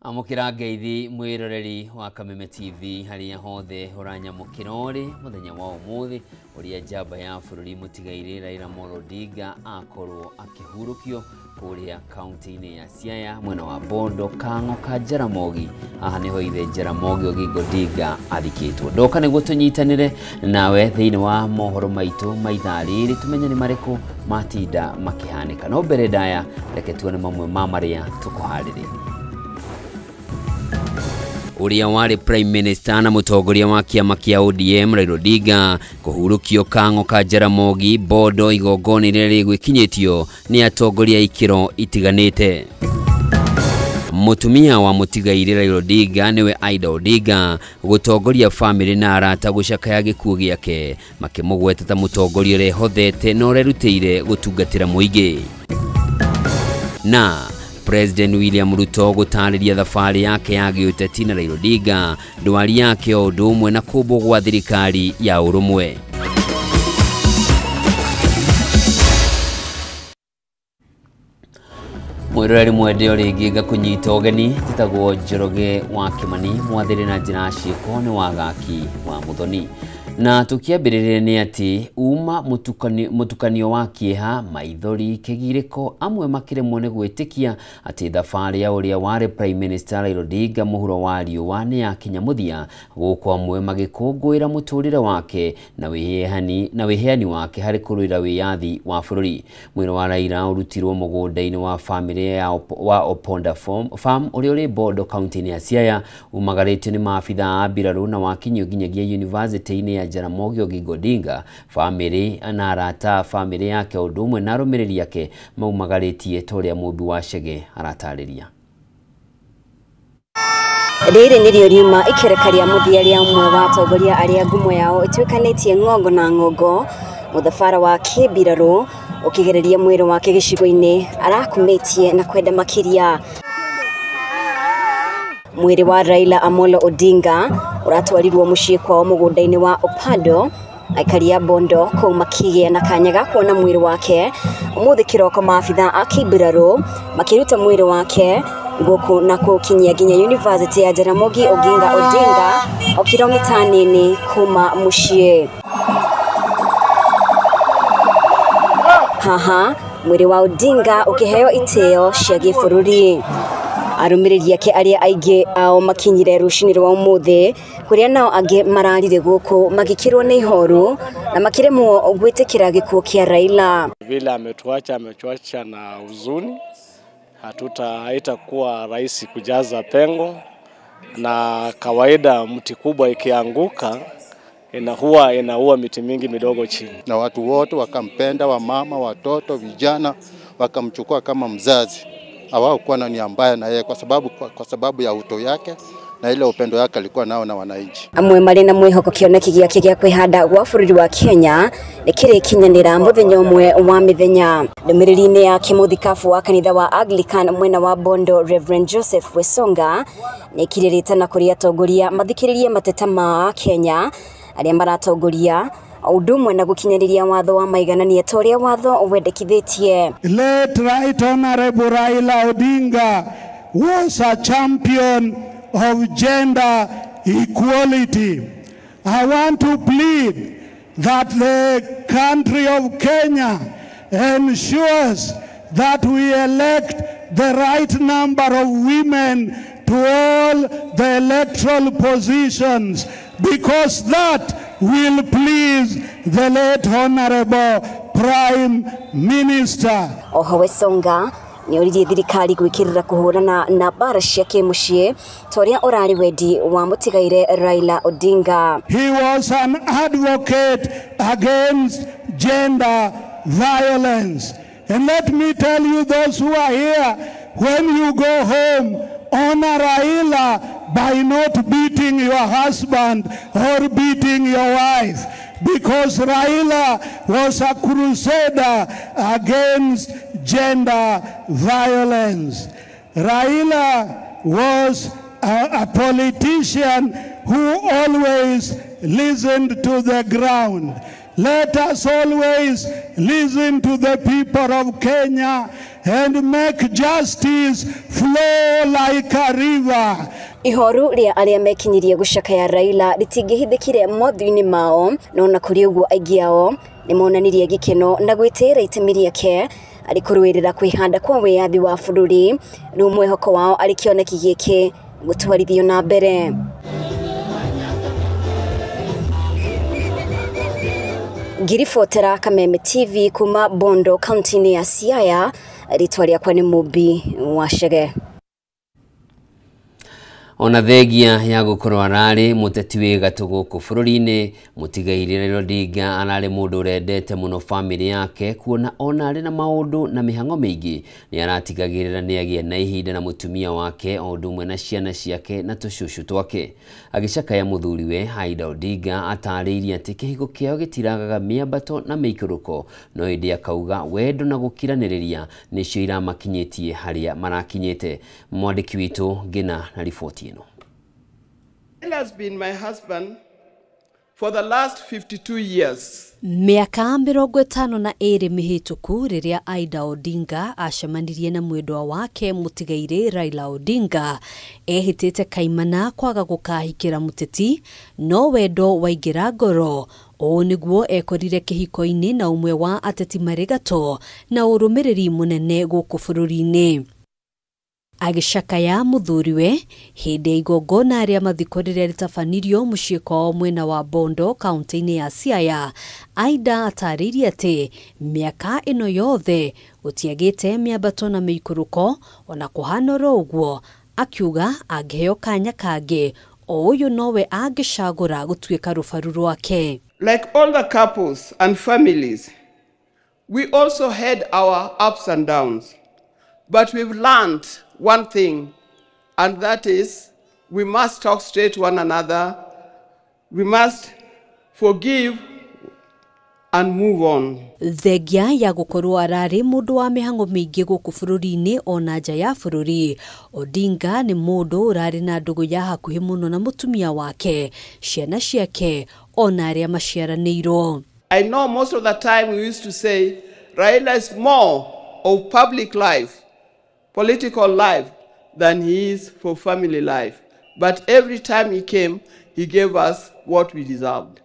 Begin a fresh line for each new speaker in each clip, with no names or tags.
Amukira ngeithi mwiroreri wa Kameme TV haria hothe uranyamukirori muthenya wa umuthi uria njamba ya bururi mutigaire Raila Amolo Odinga akorwo akihurukio kuria county-ini ya Siaya mwena wa Bondo Kang'o ka Jaramogi. Aha niho ithe Jaramogi Oginga Odinga athikitwo. Ndoka niguo tunyitanire nawe thiini wa mohoro maitu maithaa riri tumenye ni mariku matinda makihanika. No mbere ndaya reke tuone mamwe ma maria tukuhariria. Uria wari Prime Minister na mutongoria wa kiama kia ODM Raila Odinga kuhurukio Kang'o ka Jaramogi Bondo igongoni riri gwikinyitio ni atongoria ikiro itiganite. Mutumia wa mutigaire Raila Odinga niwe Aida Odinga gutongoria family na arata gucakaya gikuo giake makimugweteta mutongoria rehothete no rerutire gutungatira muingi. Na President William Ruto gutariria thafari yake ya giuteti na Raila Odinga ndwari yake o undu umwe na kumbwo gwa thirikari ya urumwe. Mwiroreri mwende ringi ngakunyita ugeni titagwo Njoroge wa Kimani mwathiri na njira ciiko ni wagaki wa Muthoni. Na tukiambiriria ni ati uma mutukanio wa kieha maithori kigiriko amwe makiremwo ni gwitikia ati thafari ya uria wari Prime Minister Raila Odinga muhuro wa riuwa ni yakinya muthia guko amwe magikungwira muturire wake na wiheani wake hari kuruira wiyathi wa bururi. Mwiro wa Raila urutirwo mugunda-ini wa family wa Oponda Farm uria uri Bondo county-ini ya Siaya umagaritio ni maabitha a mbiraru na wakinyio nginyagia university-ini ya Jaramogi Oginga Odinga. Family na arata family yake undu umwe na arumiriri yake maumagaritie toria Mumbi wa Chege aratariria.
Riri nirio riuma ikerekaria muthia ria umwe wa atongoria aria ngumo yao itwikanitie ngongo na ngongo muthafara wa kibiraru ukigereria mwiro wake gicigo-ini arakumitie na kwenda makiria. Mwiri wa Raila Amolo Odinga uratwarirwo mucii kwao mugunda-ini wa Opado aikaria Bondo kuu makigia na kanya ga kuona mwiri wake. Umuthi kiroko maabitha a kibiraru makiruta mwiri wake guku na kukinyia nginya University ya Jaramogi Oginga Odinga o kilomita nini kuma mucii. Haha mwiri wa Odinga ukiheo iteo cia gibururi. Arumiriri yake aria aige ao makinyire rucini rwa umuthi kuria nao ange mararire guku magikirwo ni ihoru na makiremwo gwitikira gikuo kia Raila.
Vile ametuacha na huzuni, haitakuwa rahisi kujaza pengo, na kawaida mti kubwa ikianguka inaua miti mingi midogo chini.
Na watu wote wakampenda, wa mama, watoto, vijana wakamchukua kama mzazi. Hawakuwa na nia mbaya na yeye kwa sababu ya uto yake na ile upendo yake alikuwa nao na wananchi.
Amwe mari na mwihoko kioneki giake gia kwihanda gwa bururi wa Kenya nikiri kinyanira muthenya umwe wa mithenya. Ndumiriri-ini ya kimuthikafu wa kanitha wa Anglican mwena wa Bondo Reverend Joseph Wesonga nikiririta kuria atongoria mathikiririe mateta ma Kenya aria maratongoria udumwe na gukinyaniria watho wa maiganania toria watho wendekithitie.
Late Right Honorable Raila Odinga was a champion of gender equality. I want to plead that the country of Kenya ensures that we elect the right number of women to all the electoral positions, because that will please the late Honorable Prime Minister.
Oho Wesonga ni uririe thirikari gwikirira kuhurana na bara cia kimucii toria urari wedi wa mutigaire Raila Odinga.
He was an advocate against gender violence. And let me tell you, those who are here, when you go home, honor Raila by not beating your husband or beating your wife, because Raila was a crusader against gender violence. Raila was a politician who always listened to the ground. Let us always listen to the people of Kenya and make justice flow like a river.
Ihoru ria aria mekinyirie gucakaya Raila ritingihithikire mothuini mao no na kuri uguo aingi ao nimonanirie gikeno na gwitira itemi riake ari kuruirira kwihanda kwa wiyathi wa bururi no mwehoko wao ari kioneki giki gutwarithio na mbere. Ngiribotera Kameme TV kuma Bondo kaunti ya Siaya, ritwa riakwa ni Mubi wa Chege.
Ona thegia ya gukorwo arari muteti wi gatugu ku bururi-ini Mutigaire Raila Odinga arari mundu urendete muno family yake kuona ona ari na maundu na mihango mingi ni aratigagirira ni agie na ihinda na mutumia wake o ndumwe na ciana ciake na tucucu twake agicakaya muthuriwe Aida Odinga atariirie ati kihigo kiao gitiragaga miambato na miikuruko no indi akauga wendo na gukiraniriria nicio iramakinyitie haria marakinyite. Mwandiki witu Gina na ripoti ino.
Raila has been my husband for the last 52 years.
Miaka 52 mihituku riria Aida Odinga acemanirie na mwendwa wake Mutigaire Raila Odinga ehitite kaimana kwaga gukahikira muteti no wendo waingira ngoro o niguo ekorire kihiko-ini na umwe wa ateti marigato na urumiriri munene guku bururi-ini. Agicakaya muthuriwe hindi igongona aria mathikorire ritafanirio mucii kwao mwena wa Bondo kaunti-ini ya Siaya. Aida ataririe ati miaka ino yothe gutiagite miambato na miikuruko ona kuhanora uguo akiuga angiheo kanya kangi o uyu nowe agicagura gutuika rufaru rwake.
Like all the couples and families, we also had our ups and downs. But we've learned one thing, and that is we must talk straight to one another. We must forgive and move on.
Thegia ya gukorwo arari mundu wa mihango mingi guku bururi-ini ona nja ya bururi. Odinga ni mundu urari na ndugu ya hakuhi muno na mutumia wake, ciana ciake ona aria maciaranirwo.
I know most of the time we used to say Raila is more of public life, political life, than he is for family life. But every time he came, he gave us what we deserved.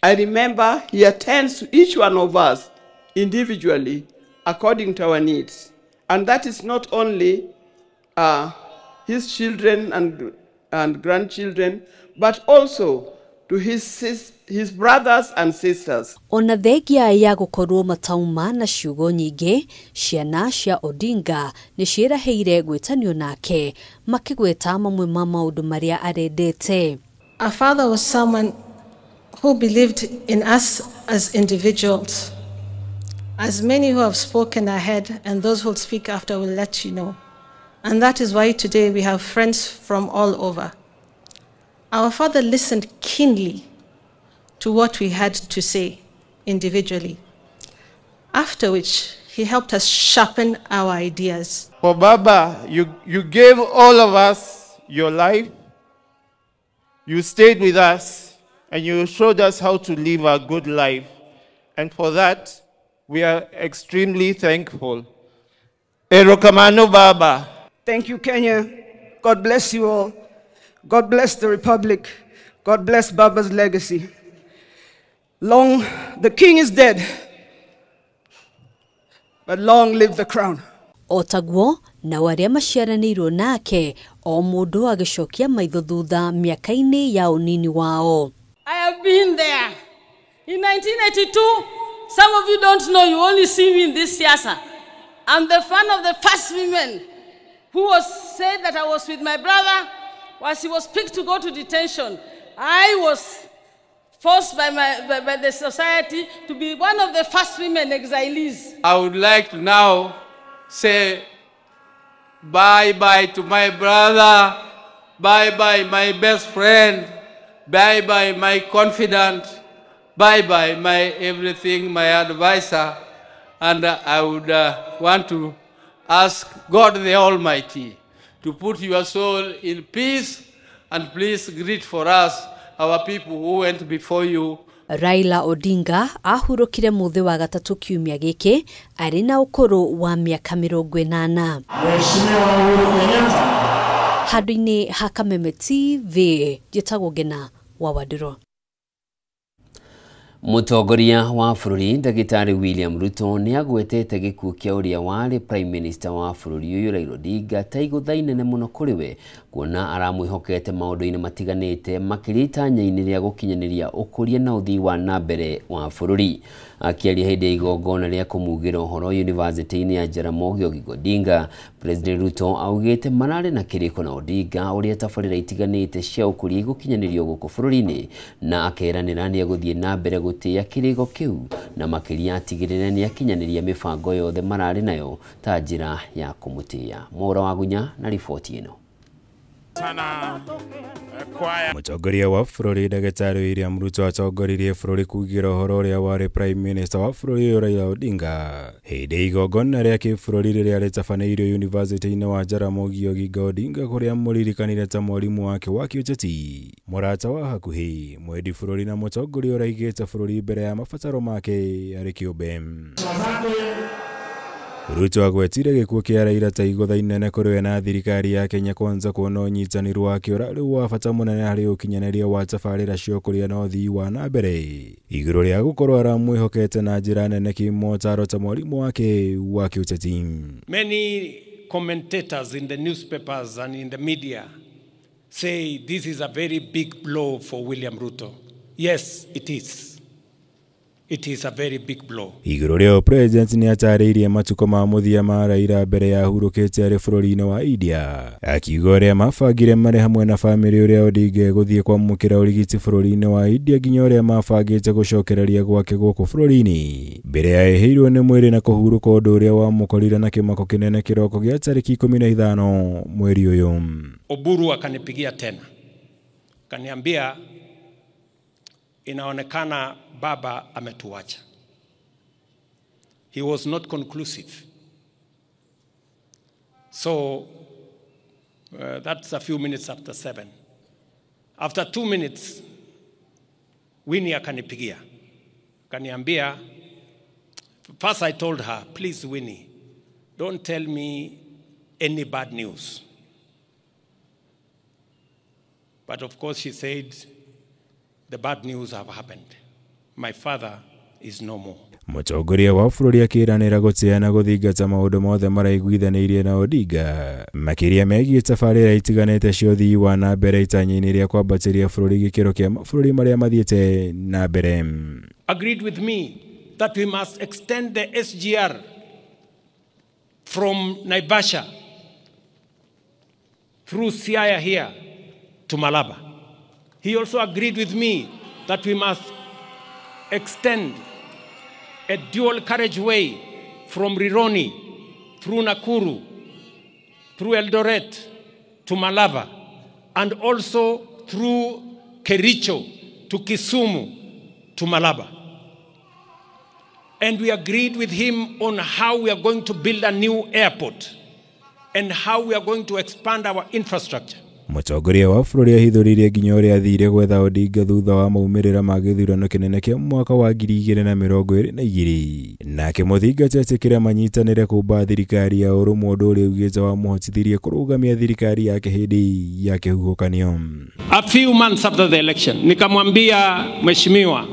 I remember he attends to each one of us individually according to our needs. And that is not only his children and grandchildren, but also to his brothers and sisters.
Ona thegia ya gukorwo matauma na ciugo nyingi, ciana cia Odinga ni ciiraheire gwitanio nake makigweta mamwe ma maundu maria arendete.
Our father was someone who believed in us as individuals. As many who have spoken ahead and those who will speak after will let you know. And that is why today we have friends from all over. Our father listened keenly to what we had to say individually, after which he helped us sharpen our ideas.
For Baba, you gave all of us your life, you stayed with us, and you showed us how to live a good life. And for that, we are extremely thankful. Erokamano Baba.
Thank you, Kenya. God bless you all. God bless the Republic. God bless Baba's legacy. Long, the king is dead, but long live the crown.
Otaguo na waria maciaranirwo nake o mundu agicokia maitho thutha miaka-ini ya unini wao.
I have been there. In 1982, some of you don't know, you only see me in this siasa. I'm the fan of the first woman who was said that I was with my brother as he was picked to go to detention. I was forced by the society to be one of the first women exilees.
I would like to now say bye-bye to my brother, bye-bye my best friend, bye-bye my confidant, bye-bye my everything, my advisor. And I would want to ask God the Almighty to put your soul in peace, and please greet for us our people who went before you
Raila Odinga ahurũkire mũthĩ wa gatatũ kiumia gĩkĩ arĩ na ũkũrũ wa mĩaka 80. Handũ-inĩ ha Kameme TV, njĩtagwo Ngina wa Wadiro.
Mũtongoria wa bũrũri Ndagĩtarĩ William Ruto nĩ agwetete gĩkuũ kĩa ũrĩa warĩ Prime Minister wa bũrũri ũyũ Raila Odinga ta igũtha inene mũno kũrĩ we, kuona aramwĩhokete maũndũ-inĩ matiganĩte makĩria itanya-inĩ rĩa gũkinyanĩria ũkũria na ũthii wa nambere wa bũrũri. Akĩaria hĩndĩ ya igongona rĩa kũmugĩra ũhoro yunivasĩtĩ-inĩ ya Jaramogi Oginga Odinga, President Ruto augĩte mararĩ na kĩrĩko na Odinga ũrĩa tabarĩra itiganĩte cia ũkũria igũkinyanĩrio gũkũ bũrũri-inĩ, na akeranĩra nĩ agũthiĩ na mbere gũtĩa kĩrĩko kĩu na makĩria atigĩrĩre nĩ akinyanĩria mĩbango yothe mararĩ nayo ta njĩra ya kũmũtĩa. Mwaura wa Gunya na riboti ĩno.
Mũtongoria wa bũrũri Ndagĩtarĩ William Ruto atongoririe bũrũri kugĩra ũhoro ũrĩa warĩ Prime Minister wa bũrũri ũyũ Raila Odinga hĩndĩ igongona rĩa kĩbũrũri rĩrĩa rĩtabanĩirio yunivasĩtĩ-inĩ wa Jaramogi Oginga Odinga, kũrĩa mũririkanire ta mwarimũ wake wa kĩũteti, mũrata wa hakuhĩ, mwendi bũrũri na mũtongoria ũraigĩte bũrũri mbere ya mabataro make arĩ kĩũmbe. Ruto agwetire gĩkuũ kĩa Raila ta igũtha inene kũrĩ we na thirikari ya Kenya Kwanza, kuona ũnyitanĩri wake ũrarĩ wa bata mũnene harĩ ũkinyanĩria wa tabarĩra cia ũkũria na ũthii wa nambere, igũrũ rĩa gũkorwo aramwĩhokete na njĩra nene kĩmotaro ta mwarimũ wake wa kĩũteti.
Many commentators in the newspapers and in the media say this is a very big blow for William Ruto. Yes, it is. It is a very big blow.
Igũrũ rĩo president nĩ atarĩirie matukũ ma mũthia ma Raila mbere ya hurũkĩte arĩ bũrũri-inĩ wa India, akiuga ũrĩa mabangire marĩ hamwe na famĩlĩ ũrĩa Odinga gũthiĩ kwamũkĩra ũrigiti bũrũri-inĩ wa India nginya ũrĩa mabangĩte gũcokereria gwake gũkũ bũrũri-inĩ mbere ya ehĩirwo nĩ mwĩrĩ na kũhurũka, ũndũ ũrĩa wamũkorire na kĩmako kĩnene kĩroko gĩa tarĩki 15 mweri ũyũ.
Oburu akanipigia tena, kaniambia inaonekana baba ametuacha. He was not conclusive. So that's a few minutes after 7. After 2 minutes, Winnie akanipigia, kaniambia, first I told her, please Winnie, don't tell me any bad news. But of course she said, the bad news have happened. My father is no more.
Mũtongoria wa bũrũri akĩranĩra gũteana gũthingata maũndũ mothe maraiguithanĩirie na Odinga, makĩria megiĩ tabarĩra itiganĩte cia ũthii wa na mbere itanya-inĩ rĩa kwambatĩria bũrũri gĩkĩro kĩa mabũrũri marĩa mathiĩte na mbere.
Agreed with me that we must extend the SGR from Naivasha through Siaya here to Malaba. He also agreed with me that we must extend a dual carriageway from Rironi through Nakuru, through Eldoret to Malaba, and also through Kericho to Kisumu to Malaba. And we agreed with him on how we are going to build a new airport and how we are going to expand our infrastructure.
Mũtongoria wa bũrũri ahithũririe nginya ũrĩa athire gwetha Odinga thutha wa maumĩrĩra ma gĩthurano kĩnene kĩa mwaka wa 2022, na akĩmũthingata etĩkĩre manyitanĩre kũmba thirikari ya ũrũmwe, ũndũ ũrĩa augĩte wamũhotithirie kũrũgamia thirikari yake hĩndĩ ya kĩhuhũkanio.
A few months after the election, nikamwambia mheshimiwa,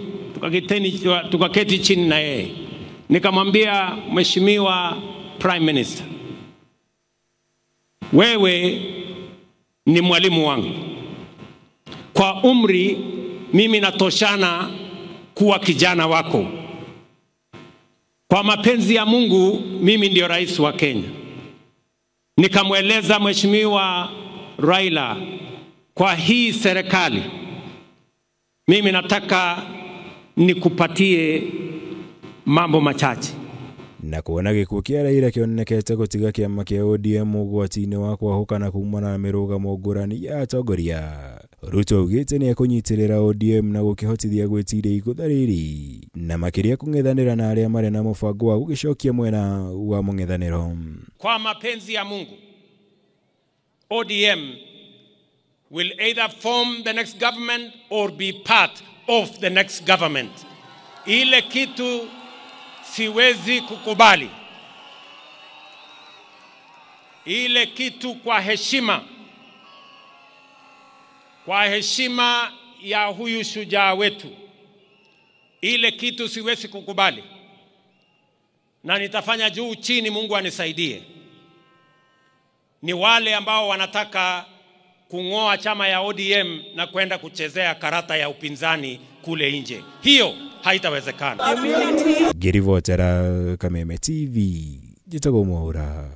tukaketi chini na yeye, nikamwambia mheshimiwa Prime Minister, wewe ni mwalimu wangu. Kwa umri mimi natoshana kuwa kijana wako. Kwa mapenzi ya Mungu mimi ndio rais wa Kenya. Nikamweleza mheshimiwa Raila, kwa hii serikali mimi nataka nikupatie mambo machache.
Na kuona gĩkuũ kĩa Raila kĩonekete gũtiga kĩama kĩa ODM ũgwati-inĩ wa kwahũkana kumana na mĩrũgamo ngũrani ya atongoria. Ruto augĩte nĩ ekũnyitĩrĩra ODM na gũkĩhotithia gwĩtiria igũtha rĩrĩ, na makĩria kũng'ethanĩra na arĩa marĩ na mũbango wa gũgĩcokia mwena wa mũng'ethanĩro.
Kwa mapenzi ya Mungu, ODM will either form the next government or be part of the next government. Ile kitu siwezi kukubali. Ile kitu kwa heshima ya huyu shujaa wetu, ile kitu siwezi kukubali, na nitafanya juu chini, Mungu anisaidie. Ni wale ambao wanataka kung'oa chama ya ODM na kwenda kuchezea karata ya upinzani kule nje. Hiyo haitawezekana.
Girivotera Kameme TV jitago Mwaura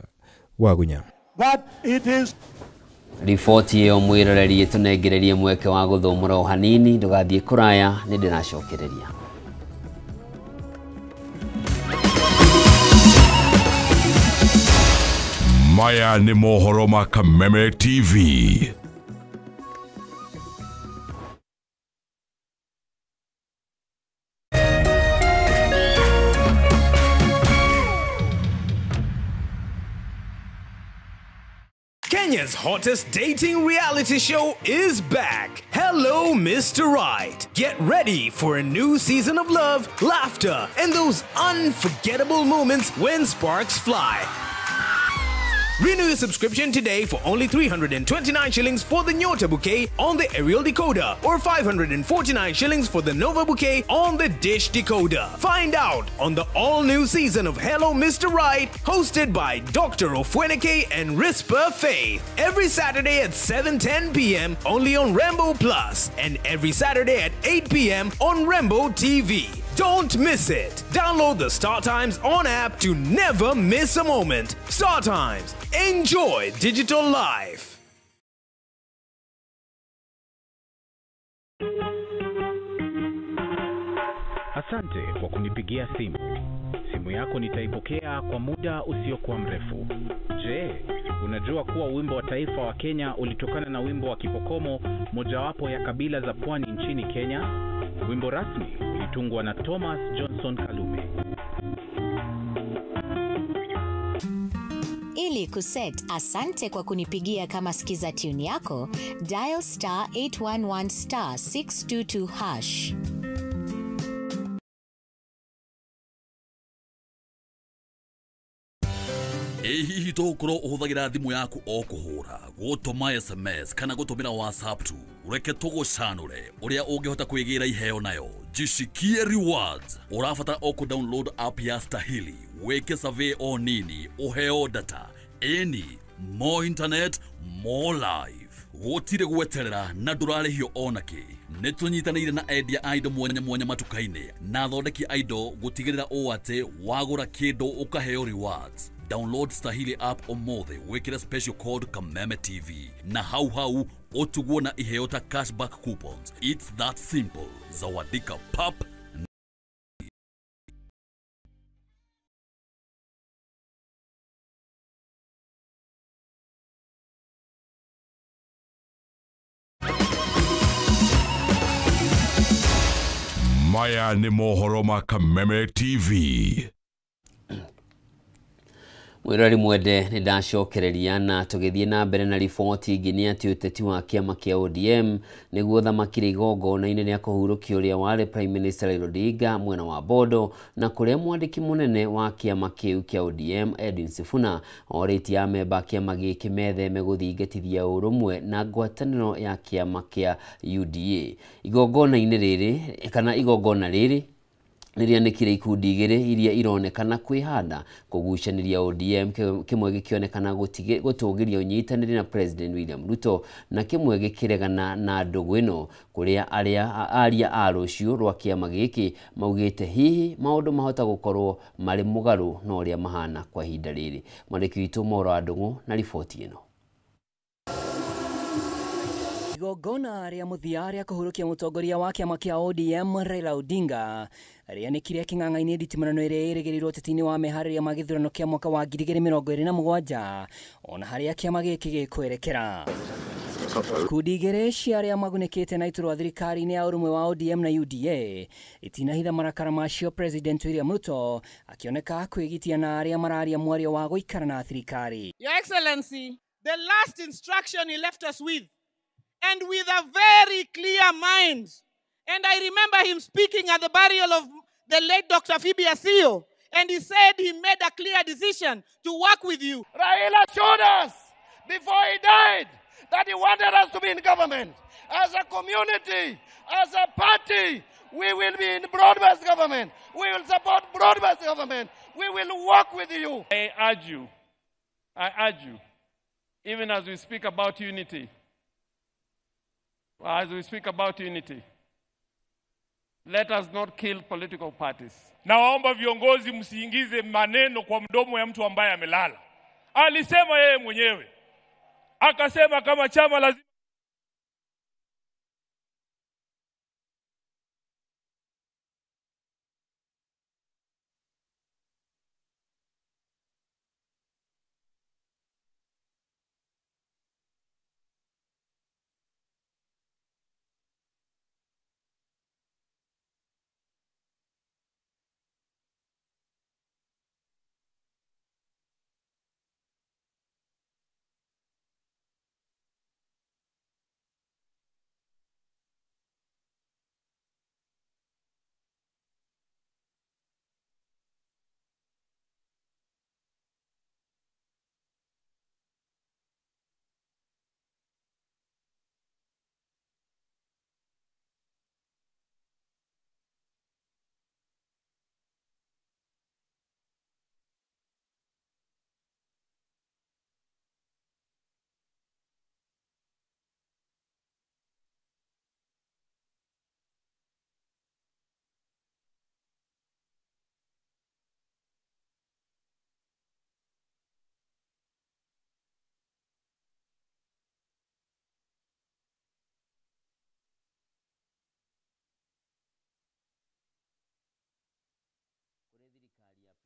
Wagunya.
But it is
riboti yo mwiroreri tunegererie mweke wa guthomora hanini ndugathie kuraya ni ndiracokereria.
Maya ni mohoro ma Kameme TV.
Kenya's hottest dating reality show is back. Hello, Mr. Right. Get ready for a new season of love, laughter, and those unforgettable moments when sparks fly. Renew your subscription today for only 329 shillings for the Nyota bouquet on the aerial decoder or 549 shillings for the Nova bouquet on the dish decoder. Find out on the all-new season of Hello Mr. Right, hosted by Dr. Ofweneke and Rispa Faith. Every Saturday at 7:10 p.m. only on Rainbow Plus, and every Saturday at 8 p.m. on Rainbow TV. Don't miss it. Download the Star Times On app to never miss a moment. Star Times. Enjoy digital life.
Asante kwa kunipigia simu. Simu yako nitaipokea kwa muda usiokuwa mrefu. Je, unajua kuwa wimbo wa taifa wa Kenya ulitokana na wimbo wa Kipokomo, mojawapo ya kabila za pwani nchini Kenya? Wimbo rasmi ulitungwa na Thomas Johnson Kalume.
Ili kuset asante kwa kunipigia kama skiza tune yako, dial *811 *622 hash.
Hihi tokoro uhuthagira thimu yaku o kuhura gutuma SMS kana gutumira WhatsApp tu ureke tugucanure uria ungihota kwigira iheo nayo jishikie rewards urafata o ku download app ya Stahili weke survey o nini uheo data any more internet more life gutire gweterera na ndurarihio onaki nitunyitanire na endia indo mwanya matukaine na thondeki indo gutigirira o ate wagura kindu ukaheo rewards. Download Stahili app omothe wekira special code Kameme TV na hau otuguo na iheota cashback coupons. It's that simple. Zawadika pap.
Maya ni mohoro ma Kameme TV.
Mwirori mwende ni ndacokereria na tugithie na mbere na riboti ingi ni ati uteti wa kiama kia ODM niguo thamakire igongona-inĩ rĩa kũhurũkia ũrĩa warĩ Prime Minister Raila Odinga mwena wa Bondo, na kuria mwandiki munene wa kiama kiu kia ODM Edwin Sifuna orĩtie amemba kiama gĩkĩ metheme gũthingatithia ũrũmwe na ngwatanĩro ya kiama kia UDA. Igongona rĩrĩ nĩrĩanĩkire ikundi igĩrĩ iria ironekana kwĩhanda kũgucanĩria ODM, kimwe gĩkĩonekana gũtũgĩria ũnyitanĩri na President William Ruto na kimwe gĩkĩregana na ndũgũ ĩno, kũrĩa aria a rũciũ rwa kĩama gĩkĩ maugĩte hihi maũndũ mahota gũkorwo marĩ mũgarũ na ũrĩa mahana kwa ihinda rĩrĩ. Mwandĩki witũ Moro wa Ndũng'ũ na riboti ĩno.
Igongona rĩa mũthia rĩa kũhurũkia mũtongoria wa kĩama kĩa ODM Raila Odinga rĩanĩkire kĩng'ang'a-inĩ nditimũrano ĩrĩa ĩrĩgĩrĩirwo ũteti-inĩ wa meharĩrĩria ma gĩthurano kĩa mwaka wa 2027 ona harĩa kĩama gĩkĩ gĩkwerekera. Ikundi igĩrĩ cia arĩa magunĩkĩte na iturwa thirikari-inĩ ya ũrũmwe wa ODM na UDA itinahitha marakara macio President William Ruto akĩoneka kwĩgitia na arĩa mararia mwario wa gũikara na thirikari.
Your Excellency, the last instruction he left us with, and with a very clear mind And I remember him speaking at the burial of the late Dr. Phoebe Asio. And he said he made a clear decision to work with you.
Raila showed us before he died that he wanted us to be in government. As a community, as a party, we will be in broad-based government. We will support broad-based government. We will work with you.
I urge you, even as we speak about unity, let us not kill political parties.
Nawaomba viongozi msiingize maneno kwa mdomo ya mtu ambaye amelala. Alisema yeye mwenyewe. Akasema kama chama lazima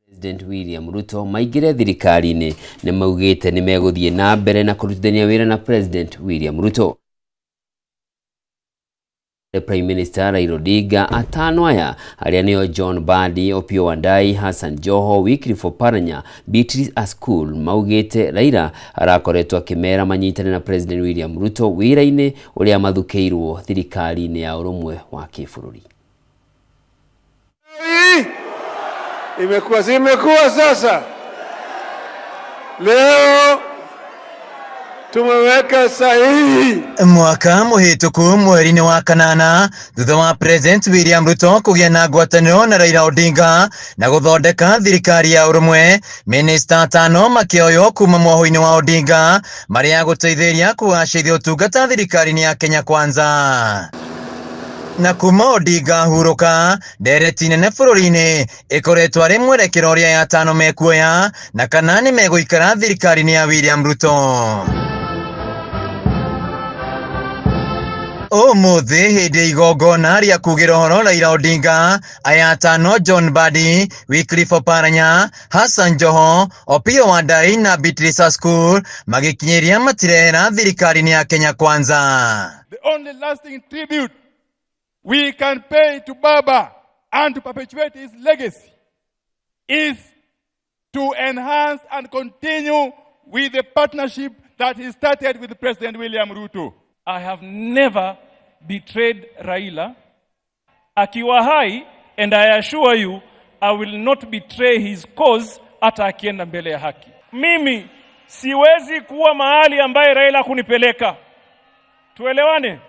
President William Ruto maigire thirikari-inĩ nĩ maugĩte nĩ megũthiĩ na mbere na kũrutithania wĩra na President William Ruto. The Prime Minister Raila Odinga atano aya arĩa nĩo John Mbadi, Opiyo Wandayi, Hassan Joho, Wycliffe Oparanya, Beatrice Askul maugĩte Raila arakoretwo akĩmera manyitane na President William Ruto wĩra-inĩ ũrĩa mathukĩirwo thirikari-inĩ ya ũrũmwe wa kĩbũrũri.
Imekuwa sasa. Leo tumeweka sahihi.
Mwaka muhituku mweri-inĩ wa kanana thutha wa President William Ruto kũgĩa na ngwatanĩro na Raila Odinga na gũthondeka thirikari ya ũrũmwe, minister atano makĩoywo kuma mwoho-inĩ wa Odinga marĩa gũteithĩrĩria kũgacĩrithia ũtungata thirikari-inĩ ya Kenya Kwanza. Na kuma Odinga huruka ndereti nene bũrũri-inĩ ĩkoretwo arĩ mwerekero ũrĩa atano mekuoya na kana nĩ megũikara thirikari-inĩ ya William Ruto. Ũmũthĩ hĩndĩ ya igongona rĩa kugĩra ũhoro Raila Odinga, aya atano John Mbadi, Wycliffe Oparanya, Hassan Joho, Opiyo Wandayi na Beatrice Askul magĩkinyĩria matirera thirikari-inĩ ya Kenya Kwanza.
The only lasting tribute we can pay to Baba and to perpetuate his legacy is to enhance and continue with the partnership that he started with President William Ruto. I have never betrayed Raila akiwa hai, and I assure you I will not betray his cause hata akienda mbele ya haki. Mimi siwezi kuwa mahali ambaye Raila kunipeleka. Tuelewane?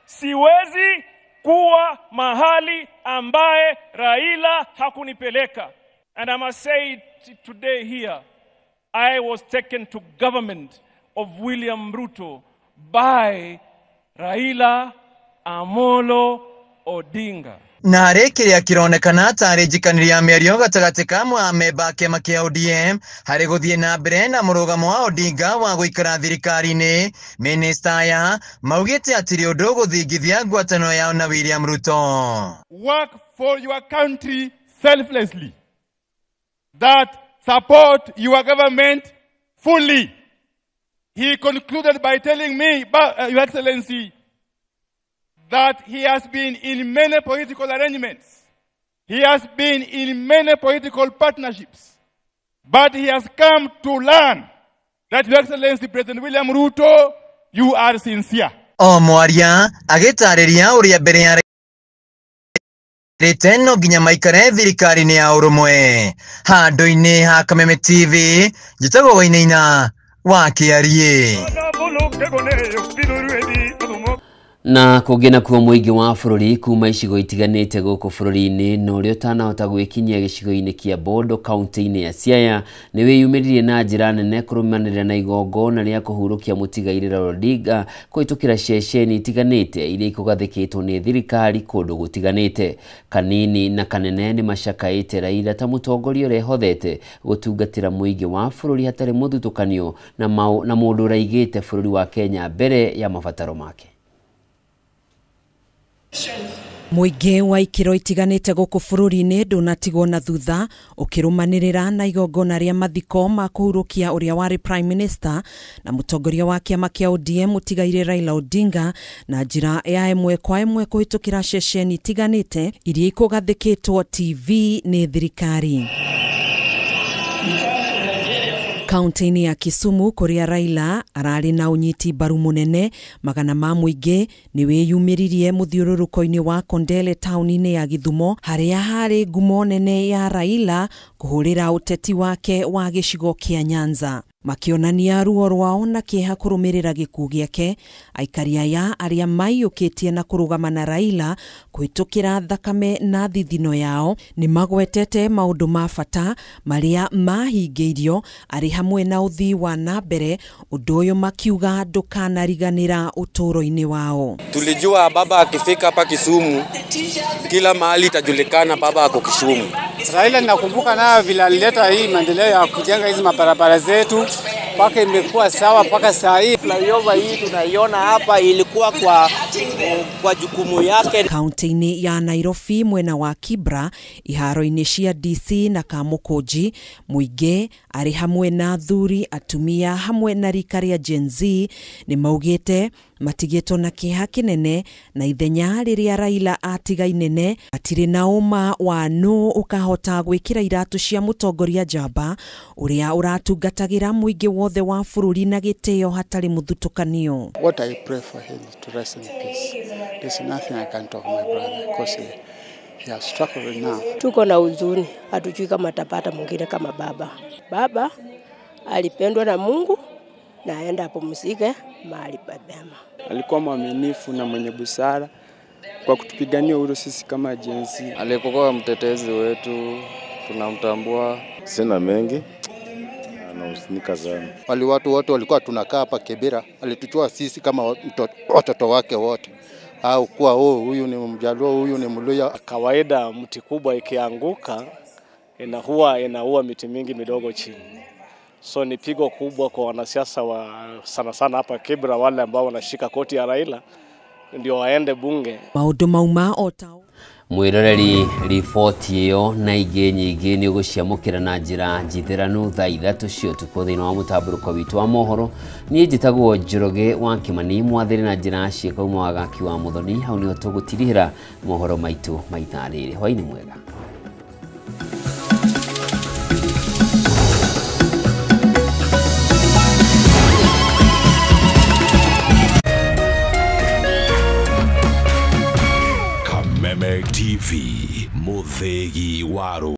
Siwezi kuwa mahali ambaye Raila hakunipeleka. And I must say it today here, I was taken to government of William Ruto by Raila Amolo Odinga.
Na harĩ kĩrĩa kĩronekana tarĩ njikanĩro ya mĩario gatagatĩ ka amemba a kĩama kĩa ODM harĩ gũthiĩ na mbere na mũrũgamo wa Odinga wa gũikara thirikari-inĩ, minister aya maugĩte atĩrĩ ũndũ gũthingithia ngwatanĩro yao na William Ruto.
Work for your country selflessly. That support your government fully. He concluded by telling me, Your Excellency, that he has been in many political arrangements. He has been in many political partnerships. But he has come to learn that, Your Excellency, President William Ruto, you are sincere.
O mwaria agĩtarĩria ũrĩa mbere ya Riteno nginya maikare thirikari-inĩ ya ũrũmwe. Handũ-inĩ ha Kameme TV, njĩtagwo Wainaina wa Kĩarie.
Na kũngĩna kuo mũingĩ wa bũrũri kuma icigo itiganĩte gũkũ bũrũri-inĩ na ũrĩa ũtanahota gwĩkinyia gĩcigo-inĩ kĩa Bondo kaunti-inĩ ya Siaya nĩ wĩyumĩririe na njĩra nene kũrũmanĩrĩra na igongona rĩa kũhurũkia mũtigairĩ Raila Odinga kũhĩtũkĩra ceceni itiganĩte iria ikũgathĩkĩtwo nĩ thirikari kũndũ gũtiganĩte. Kanini na kanene nĩ macakaĩte Raila ta mũtongoria ũrĩa ehotete gũtungatĩra mũingĩ wa bũrũri hatarĩ mũthutũkanio na mũndũ ũraigĩte bũrũri wa Kenya mbere ya mabataro make.
Mũingĩ wa ikĩro itiganĩte gũkũ bũrũri-inĩ ndũnatigwo na thutha ũkĩrũmanĩrĩra na igongona rĩa mathiko ma kũhurũkia ũrĩa warĩ Prime Minister na mũtongoria wa kĩama kĩa ODM mũtigairĩ Raila Odinga na njĩra ya ĩmwe kwa ĩmwe kũhĩtũkĩra ceceni itiganĩte iria ikũgathĩkĩtwo TV nĩ thirikari. Kaunti-inĩ ya Kisumu kũrĩa Raila ararĩ na ũnyiti mbaru mũnene, magana ma mũingĩ nĩ wĩyumĩririe mũthiũrũrũko-inĩ wa Kondele taũni-inĩ ya Githumo harĩa harĩ ngumo nene ya Raila kũhũrĩra ũteti wake wa gĩcigo kĩa Nyanza. Makĩonania ruo rwao na kĩeha kũrũmĩrĩra gĩkuũ gĩake, aikari aya arĩa maiyũkĩtie na kũrũgama na Raila kũhĩtũkĩra thakame na thithino yao nĩ magwetete maũndũ ma bata marĩa mahingĩirio arĩ hamwe na ũthii wa na mbere, ũndũ ũyũ makiuga ndũkanariganĩra ũtũũro-inĩ wao.
Tulijua baba akifika hapa Kisumu kila mahali itajulikana baba ako Kisumu.
Raila nakumbuka nayo vile alileta hii maendeleo ya kujenga hizi mabarabara zetu mpaka imekuwa sawa mpaka saa hii.
Flyover hii tunaiona hapa ilikuwa kwa jukumu yake.
Kaunti-inĩ ya Nairobi mwena wa Kibra, iharo-inĩ cia DC na Kamukunji, mũingĩ arĩ hamwe na athuri, atumia hamwe na rika rĩa Gen Z nĩ maugĩte matigĩtwo na kĩeha kĩnene na ithenya rĩrĩa Raila atiga inene, atirĩ na ũma wa nũ ũkahota gwĩkĩra iratũ cia mũtongoria njamba ũrĩa ũratungatagĩra mũingĩ wothe wa bũrũri na gĩtĩo hatarĩ mũthutũkanio.
What I pray for him is to rest in peace. There's nothing I can talk my brother because he has struggled enough.
Tuko na huzuni, hatujui kama tapata mwingine kama baba. Baba alipendwa na Mungu na aenda apumzike mahali pema.
Alikuwa mwaminifu na mwenye busara kwa kutupigania uhuru sisi kama Gen Z.
Alikuwa mtetezi wetu, tunamtambua.
Sina mengi, anahusinika sana.
Wale watu wote walikuwa tunakaa hapa Kibera, alituchua sisi kama watoto wake wote. Au kuwa huyu ni Mjaluo, huyu ni Mluya.
Kawaida mti kubwa ikianguka inaua miti mingi midogo chini. So ni pigo kubwa kwa wanasiasa wa sana sana hapa Kibra, wale ambao wanashika koti ya Raila ndio waende bunge.
Maũndũ mauma otao
mwiroreri riboti ĩyo na ingĩ nyingĩ nĩ ũgũciamũkĩra na njĩra njithĩranu thaa 3 cia ũtukũ thĩinĩ wa mũtambũrũko witũ wa mohoro. Niĩ njĩtagwo Njoroge wa Kĩmani, mwathĩrĩ na njĩra ciĩka uma wagaki wa Muthoni. Hau nĩho tũgũtirihĩra mohoro maitũ maita rĩrĩ. Hwaĩ-inĩ mwega.
Kameme TV, Muthegi Waru.